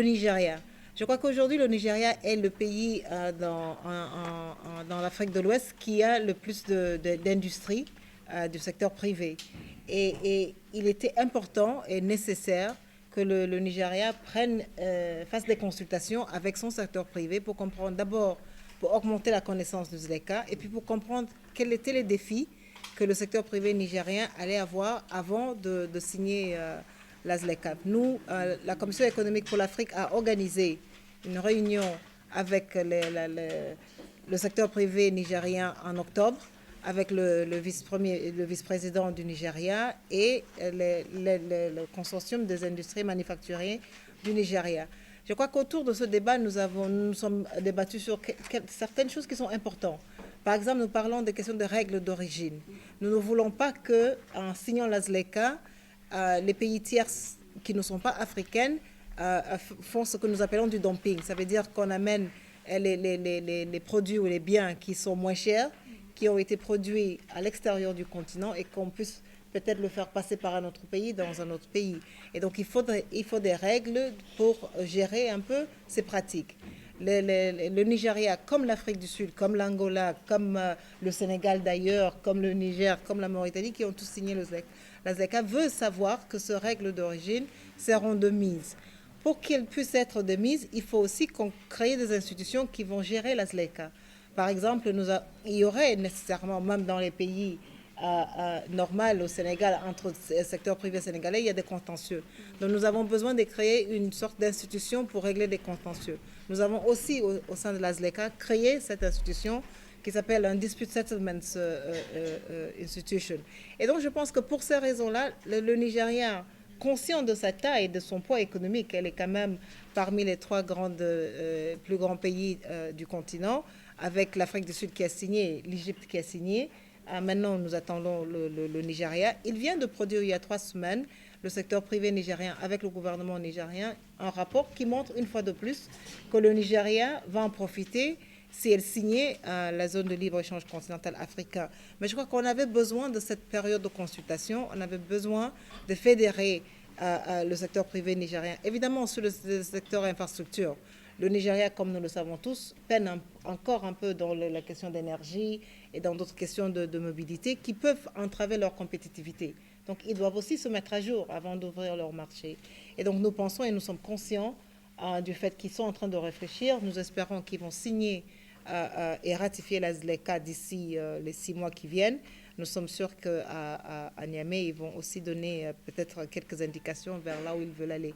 Nigeria. Je crois qu'aujourd'hui, le Nigeria est le pays dans l'Afrique de l'Ouest qui a le plus d'industrie du secteur privé. Et il était important et nécessaire que le Nigeria fasse des consultations avec son secteur privé pour comprendre d'abord, pour augmenter la connaissance du ZLECA et puis pour comprendre quels étaient les défis que le secteur privé nigérien allait avoir avant de signer la ZLECA. Nous, la Commission économique pour l'Afrique a organisé une réunion avec le secteur privé nigérien en octobre, avec le vice-président du Nigeria et le consortium des industries manufacturières du Nigeria. Je crois qu'autour de ce débat, nous sommes débattus sur certaines choses qui sont importantes. Par exemple, nous parlons des questions de règles d'origine. Nous ne voulons pas qu'en signant la ZLECA, les pays tiers qui ne sont pas africaines font ce que nous appelons du dumping. Ça veut dire qu'on amène les produits ou les biens qui sont moins chers, qui ont été produits à l'extérieur du continent et qu'on puisse peut-être le faire passer par un autre pays dans un autre pays. Et donc, il faut des règles pour gérer un peu ces pratiques. Le Nigeria, comme l'Afrique du Sud, comme l'Angola, comme le Sénégal d'ailleurs, comme le Niger, comme la Mauritanie, qui ont tous signé la ZLECA, veut savoir que ces règles d'origine seront de mise. Pour qu'elles puissent être de mise, il faut aussi qu'on crée des institutions qui vont gérer la ZLECA. Par exemple, il y aurait nécessairement, même dans les pays normal au Sénégal, entre le secteur privé sénégalais, il y a des contentieux. Donc nous avons besoin de créer une sorte d'institution pour régler des contentieux. Nous avons aussi, au sein de la ZLECA, créé cette institution qui s'appelle un Dispute Settlement Institution. Et donc je pense que pour ces raisons-là, le Nigérien, conscient de sa taille et de son poids économique, elle est quand même parmi les trois plus grands pays du continent, avec l'Afrique du Sud qui a signé, l'Égypte qui a signé. Maintenant, nous attendons le Nigeria. Il vient de produire il y a 3 semaines, le secteur privé nigérien avec le gouvernement nigérien, un rapport qui montre une fois de plus que le Nigeria va en profiter si elle signait la zone de libre-échange continental africain. Mais je crois qu'on avait besoin de cette période de consultation, on avait besoin de fédérer le secteur privé nigérien. Évidemment, sur le secteur infrastructure, le Nigeria, comme nous le savons tous, peine encore un peu dans la question d'énergie et dans d'autres questions de mobilité qui peuvent entraver leur compétitivité. Donc, ils doivent aussi se mettre à jour avant d'ouvrir leur marché. Et donc, nous pensons et nous sommes conscients du fait qu'ils sont en train de réfléchir. Nous espérons qu'ils vont signer et ratifier la ZLECA d'ici les 6 mois qui viennent. Nous sommes sûrs qu'à Niamey, ils vont aussi donner peut-être quelques indications vers là où ils veulent aller.